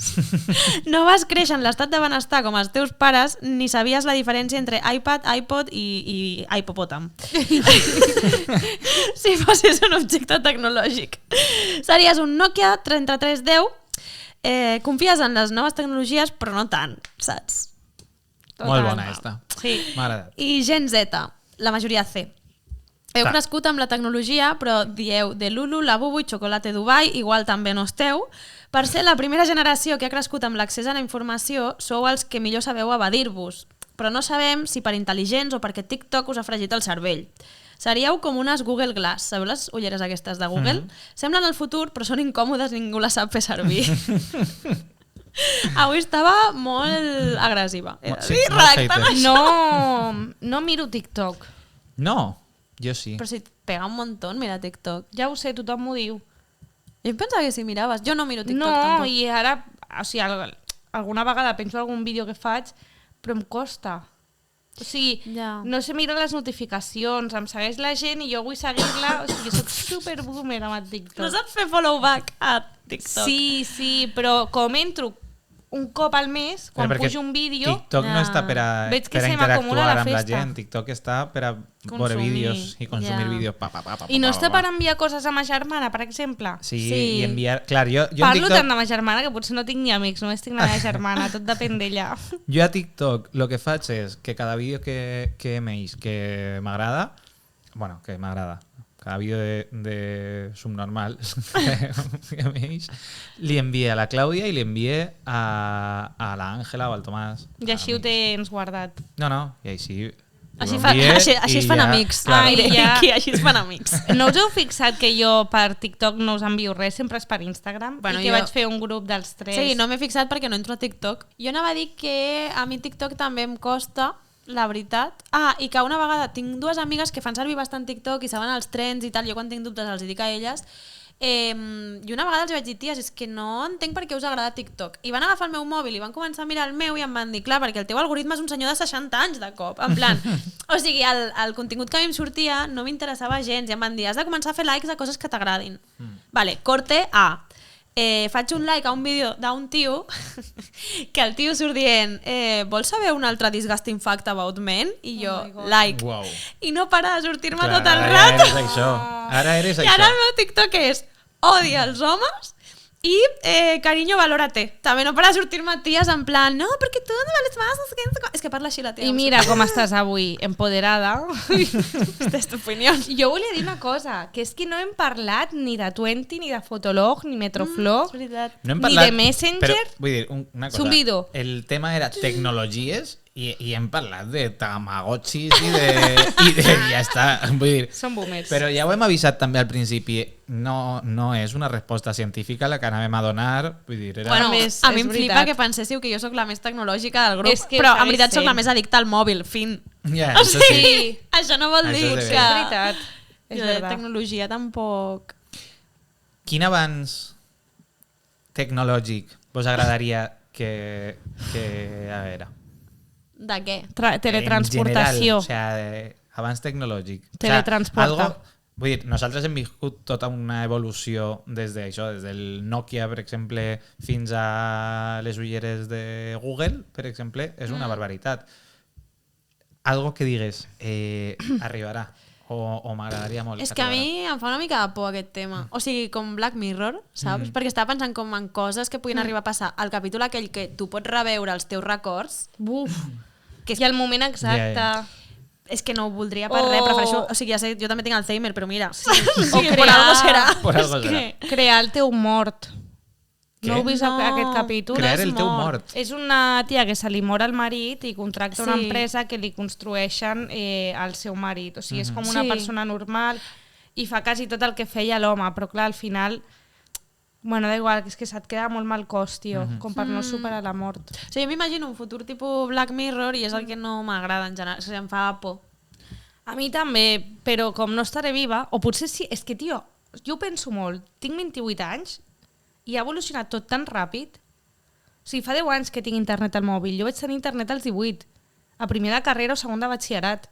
No vas créixer en l'estat de benestar com els teus pares ni sabies la diferència entre iPad, iPod i hipopòtam. Si fossis un objecte tecnològic. Series un Nokia 3310. Confies en les noves tecnologies, però no tant, saps? Molt bona, esta. Sí. M'ha agradat. I Gen Z, la majoria C. Heu Clar. crescut amb la tecnologia, però dieu de Lulu, la Bubu i Chocolate Dubai, igual també no esteu. Per ser la primera generació que ha crescut amb l'accés a la informació, sou els que millor sabeu evadir-vos. Però no sabem si per intel·ligents o perquè TikTok us ha fregit el cervell. Seríeu com unes Google Glass. Sabeu les ulleres aquestes de Google? Semblen el futur, però són incòmodes i ningú les sap fer servir. Avui estava molt agressiva. Sí, molt redactant hater. això. No miro TikTok. No, jo sí. Però si et pega un montón, mira TikTok. Ja ho sé, tothom m'ho diu. Jo em pensava que si miraves. Jo no miro TikTok No, tampoc. i ara, o sigui, alguna vegada penso algun vídeo que faig, però em costa. O sigui, Ja. no sé mirar les notificacions, em segueix la gent i jo vull seguir-la, o sigui, soc super boomer amb el TikTok. No saps fer follow back a TikTok. Sí, però com entro un cop al mes, quan Però perquè pujo un vídeo, TikTok no Ja. està per a, Veig que per a se m'acumula interactuar la amb la festa. gent. TikTok està per a veure Consumir. vídeos i consumir Ja. vídeos. i no està per enviar coses a ma germana, per exemple. Sí, Sí. i enviar... Clar, jo en Parlo TikTok... tant de ma germana que potser no tinc ni amics, només tinc la meva germana, tot depèn d'ella. Jo a TikTok el que faig és que cada vídeo que emeix que m'agrada, bueno, que m'agrada, cada vídeo de subnormal que emeix, li envie a la Clàudia i li envie a l'Àngela o al Tomàs. I així ho tens guardat. No, i així... ho Així, envie així es i fan ja, amics. claro. Ai, ja. Aquí, així es fan amics. No us heu fixat que jo per TikTok no us envio res, sempre és per Instagram? Bueno, I que jo- vaig fer un grup dels tres. Sí, no m'he fixat perquè no entro a TikTok. Jo anava a dir que a mi TikTok també em costa, la veritat. Ah, i que una vegada tinc dues amigues que fan servir bastant TikTok i saben els trends i tal, jo quan tinc dubtes els hi dic a elles. I una vegada els vaig dir, ties, és que no entenc per què us agrada TikTok. I van agafar el meu mòbil i van començar a mirar el meu i em van dir, clar, perquè el teu algoritme és un senyor de 60 anys de cop. En plan, o sigui, el contingut que a mi em sortia no m'interessava gens i em van dir, has de començar a fer likes a coses que t'agradin. Vale, corte A. Faig un like a un vídeo d'un tio que el tio surt dient vols saber un altre disgusting fact about men? I jo, my God. like. Uau. I no para de sortir-me Clar, tot el ara rato. eres això. Ara eres I això. ara el meu TikTok és odia els homes i cariño, valórate. També no para de sortir-me ties en plan no, perquè tu no vales más, no sé què, no sé què. És que parla així la tia. I mira com estàs avui, empoderada. Aquesta és tu opinió. Jo volia dir una cosa, que és que no hem parlat ni de Twenty, ni de Fotolog, ni Metroflog, És veritat. No hem ni parlat, de Messenger. Però, vull dir, una cosa. Zumbido. El tema era tecnologies I hem parlat de tamagotxis i ja està. Vull dir, Són boomers. però ja ho hem avisat també al principi. No és una resposta científica la que anàvem a donar. Vull dir, era... Bueno, més, a mi és em flipa veritat. que penséssiu que jo sóc la més tecnològica del grup, És que però ho en veritat segueix sóc la sent. més addicta al mòbil, fin. Ja, O això sigui, sí. això no vol Això dir és que... És veritat. És Jo de veritat. tecnologia tampoc... Quin avanç tecnològic vos agradaria que a veure, De què? Teletransportació. en general, avanç tecnològic. Teletransporta. Vull dir, nosaltres hem viscut tota una evolució des d'això, des del Nokia, per exemple, fins a les ulleres de Google, per exemple, és una barbaritat. Algo que digues, arribarà, o m'agradaria molt. És que a mi em fa una mica de por aquest tema. O sigui, com Black Mirror, saps? Perquè estava pensant com en coses que puguin arribar a passar. El capítol aquell que tu pots reveure els teus records, Buf. que és, I el moment exacte. Ja, és que no ho voldria per O- res, prefereixo... O sigui, ja sé, jo també tinc Alzheimer, però mira. Sí. O O sigui, per crear- algo serà. Per algo És serà. que... Crear el teu mort. Què? No heu vist No. aquest capítol? Crear és el teu mort. mort. És una tia que se li mor el marit i contracta una Sí. empresa que li construeixen el seu marit. O sigui, és com una Sí. persona normal i fa quasi tot el que feia l'home, però clar, al final... Bueno, da igual, és que se't queda molt mal cos, tio, com per no superar la mort. O sigui, jo m'imagino un futur tipus Black Mirror i és el que no m'agrada en general. O sigui, em fa por. A mi també, però com no estaré viva, o potser sí, és que, tio, jo ho penso molt, tinc 28 anys i ha evolucionat tot tan ràpid. O sigui, fa 10 anys que tinc internet al mòbil, jo vaig tenir internet als 18, a primer de carrera o segon de batxillerat.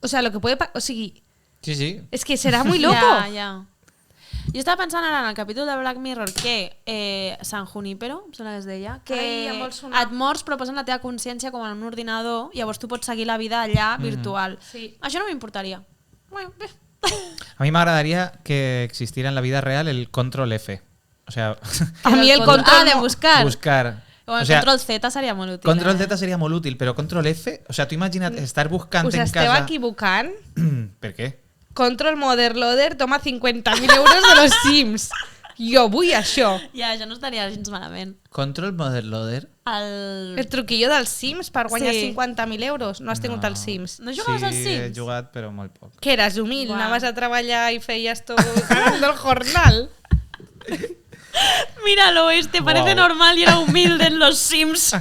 O sea, lo que puede... O sigui, Sí, sí. és que serà muy loco. Ja, ja. Jo estava pensant ara en el capítol de Black Mirror que San Junípero, em sembla que es deia, que Ai, em vol sonar. et mors però posen la teva consciència com en un ordinador i llavors tu pots seguir la vida allà virtual. Sí. Això no m'importaria. Bueno, bé. A mi m'agradaria que existiera en la vida real el control F. O sea, A mi el control... Ah, de buscar. buscar. O el O sea, control Z seria molt útil. Control Z seria molt útil, però control F... O sea, tu imagina't estar buscant Us en esteu casa... equivocant. Per què? Control Mother Loader toma 50.000 euros de los Sims. Jo vull això. Ja, ja no estaria gens malament. Control Mother Loader? El truquillo dels Sims per guanyar Sí. 50.000 euros. No has tingut els Sims. No jugaves als Sí, he Sims? jugat, però molt poc. Que eres humil, Buah. anaves a treballar i feies tot ganando el jornal. Míralo, este parece Wow. normal y era humilde en los Sims.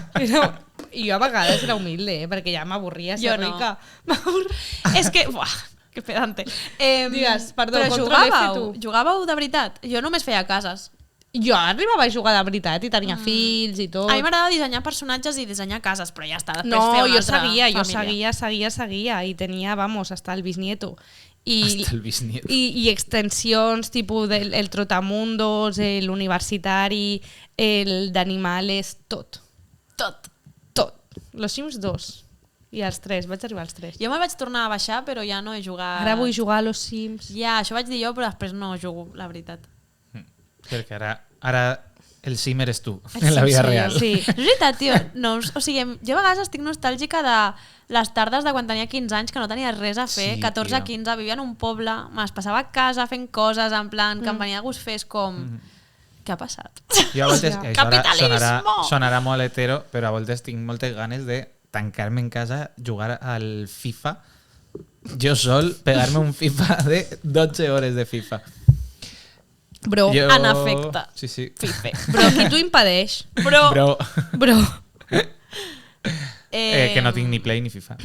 I jo a vegades era humilde, perquè ja m'avorria ser Jo no. rica. És que... Buah, que pedante. Digues, perdó, però control F, jugàveu? tu. Jugàveu de veritat? Jo només feia cases. Jo arribava a jugar de veritat i tenia fills i tot. A mi m'agrada dissenyar personatges i dissenyar cases, però ja està, després No, fer una jo altra seguia i tenia, vamos, hasta el bisnieto. Hasta el bisnieto. I extensions, tipus el Trotamundos, l'universitari, el d'animales, tot. Tot. Tot. Los Sims 2 i els 3, vaig arribar als 3. Jo me'l vaig tornar a baixar, però ja no he jugat... Ara vull jugar a Los Sims. Ja, això vaig dir jo, però després no jugo, la veritat. Perquè ara el sim eres tu, en la vida real. Sí. És veritat, tio. No, o sigui, jo a vegades estic nostàlgica de les tardes de quan tenia 15 anys, que no tenia res a fer, Sí, 14 a tio. 15, vivia en un poble, me'ls passava a casa fent coses, en plan, que em venia de gust fes com... Què ha passat? Jo a voltes, Ja. això ara Capitalismo! sonarà molt hetero, però a voltes tinc moltes ganes de tancar-me en casa, jugar al FIFA, jo sol, pegar-me un FIFA de 12 hores de FIFA. Bro, Jo... en efecte. Sí, sí. Fife. bro, qui t'ho impedeix? Però... Bro, Bro. que no tinc ni Play ni FIFA.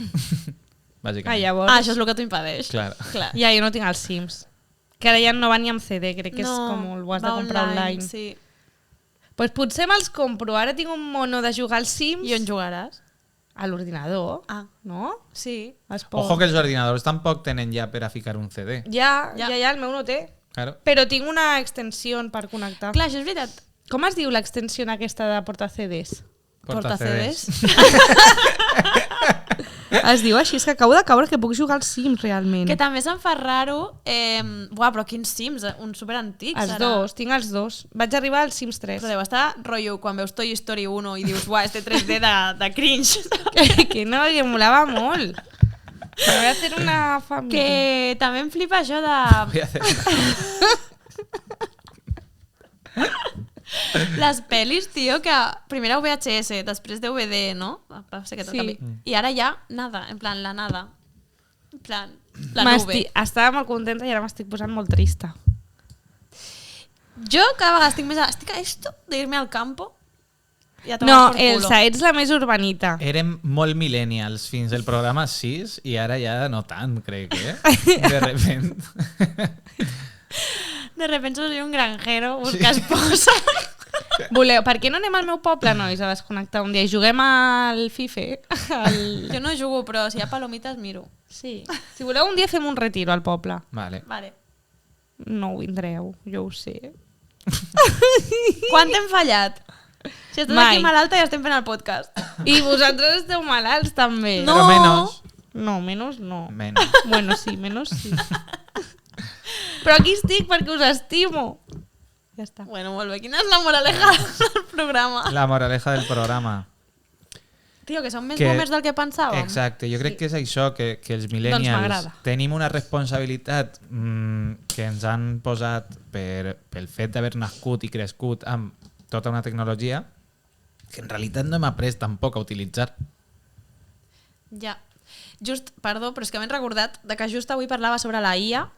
Bàsicament. Llavors... Ah, això és el que t'ho impedeix. Clar. Clar. Ja, jo no tinc els Sims. Que ara ja no va ni amb CD, crec que és No, com ho has de va comprar online. Sí. Pues potser me'ls compro. Ara tinc un mono de jugar als Sims I on jugaràs? a l'ordinador. Ah, No? sí. Es pot. Ojo que els ordinadors tampoc tenen ja per a ficar un CD. Ja, Ja. el meu no té. Claro. Però tinc una extensió per connectar. Clar, això és veritat. Com es diu l'extensió aquesta de portar CDs? Porta CDs. Es diu així, és que acabo de caure que puc jugar als Sims realment. Que també se'm fa raro... Buah, però quins Sims? Un super antics, Els dos, tinc els dos. Vaig arribar als Sims 3. Però deu estar rotllo quan veus Toy Story 1 i dius, buah, este 3D de cringe. que no, que molava molt. Me voy a hacer una familia. Que també em flipa això de... Voy a hacer... Les pel·lis, tio, que primer era VHS, després DVD, no? Va ser que tot Sí. canvi. I ara ja, nada, en plan, la nada. En plan, la nube. Estava molt contenta i ara m'estic posant molt trista. Jo cada vegada estic més... Estic a esto de irme al campo i a tomar No, por culo. Elsa, ets la més urbanita. Érem molt millennials fins al programa 6 i ara ja no tant, crec, De repente. De repente soy un granjero, busca esposa. Voleu, per què no anem al meu poble, nois, a desconnectar un dia i juguem al FIFE? Jo no jugo, però si hi ha palomites miro. Sí. Si voleu, un dia fem un retiro al poble. Vale. Vale. No vindreu, jo ho sé. Quan t'hem fallat? Si estàs Mai. aquí malalta ja estem fent el podcast. I vosaltres esteu malalts, també. No. Però menos. No, menos no. Menos. Bueno, sí, menos sí. Però aquí estic perquè us estimo. Ja està. Bueno, molt bé. Quina és la moraleja del programa? La moraleja del programa. Tio, que som més Que- boomers del que pensàvem. Exacte, jo crec que és això, que els Doncs millennials m'agrada. tenim una responsabilitat que ens han posat pel fet d'haver nascut i crescut amb tota una tecnologia que en realitat no hem après tampoc a utilitzar. Ja. Just, perdó, però és que m'he recordat de que just avui parlava sobre la IA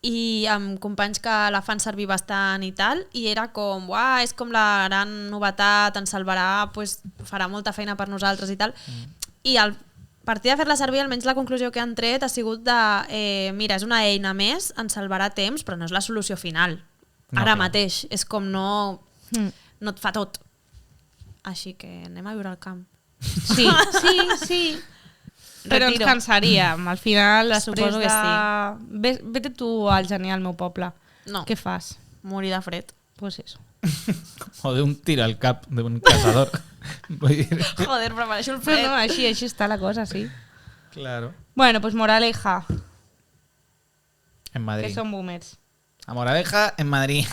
i amb companys que la fan servir bastant i tal, i era com, uah, és com la gran novetat, ens salvarà, pues, farà molta feina per nosaltres i tal. I al partir de fer-la servir, almenys la conclusió que han tret ha sigut de, mira, és una eina més, ens salvarà temps, però no és la solució final. No, Ara clar. mateix. És com no et fa tot. Així que anem a viure al camp. Sí, sí, sí. Però ens Retiro. cansaríem. Al final, després Suposo que de... Vete tu al geni al meu poble. No, Què fas? morir de fred. Pues eso. O d'un tiro al cap d'un cazador. Vull dir... Joder, però mereixo el Però fred. no, així està la cosa, sí. Claro. Bueno, pues moraleja, En que Madrid. són boomers. A Moraleja, en Madrid.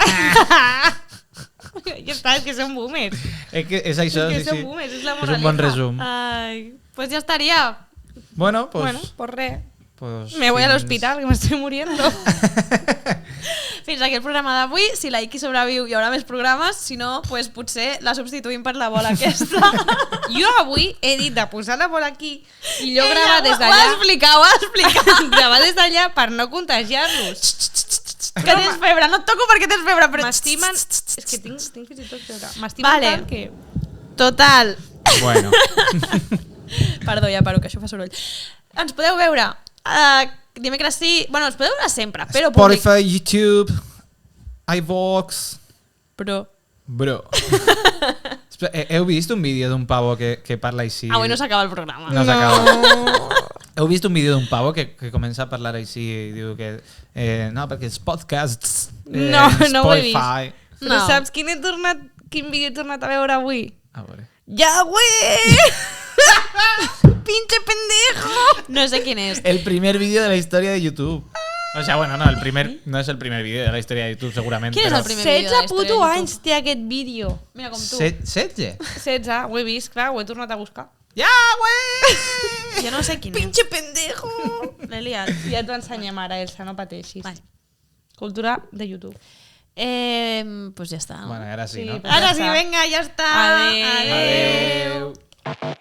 Ja està, és que són boomers. És que és això, És que sí, són sí. boomers, és la És un bon moraleja. resum. Ai, pues ya estaría. Bueno, pues... Bueno, pues res. pues Me voy al fins- hospital, que me estoy muriendo. Fins aquí el programa d'avui. Si la Iki sobreviu hi haurà més programes, si no, pues potser la substituïm per la bola aquesta. Jo avui he dit de posar la bola aquí i jo Ella gravar des Ho ha d'allà. d'explicar, ho ha d'explicar. Gravar des d'allà per no contagiar-los. Que tens febre, no et toco perquè tens febre, però... M'estimen... És que tinc fins i tot febre. M'estimen Vale. tant que... Total. Bueno, Perdó, ja paro, que això fa soroll. Ens podeu veure dimecres sí... Bueno, ens podeu veure sempre, però públic. Spotify, YouTube, iVox... Però... Bro. Espera, heu vist un vídeo d'un pavo que parla així? Avui no s'acaba el programa. No s'acaba. Heu vist un vídeo d'un pavo que comença a parlar així i diu que... no, perquè els podcasts... No, no ho he vist. Spotify... Però No. saps quin vídeo he tornat a veure avui? A veure... ¡Ya, güey! ¡Pinche pendejo! No sé quin és. El primer vídeo de la historia de YouTube. O sea, bueno, no, no es el primer vídeo de la historia de YouTube, seguramente. ¿Quién es però- el primer vídeo de la 16 història puto de YouTube? anys té aquest vídeo. Mira com tu. 16? 16, ho he vist, clar, ho he tornat a buscar. ¡Ya, güey! Jo no sé quin és. ¡Pinche pendejo! L'he liat. Ja t'ho ensenyem ara, Elsa, no pateixis. Vale. Cultura de YouTube. Pues ja està. No? Bueno, ahora sí, Sí, ¿no? pues Ara ja sí, està. venga, ja està. Adéu. Adeu.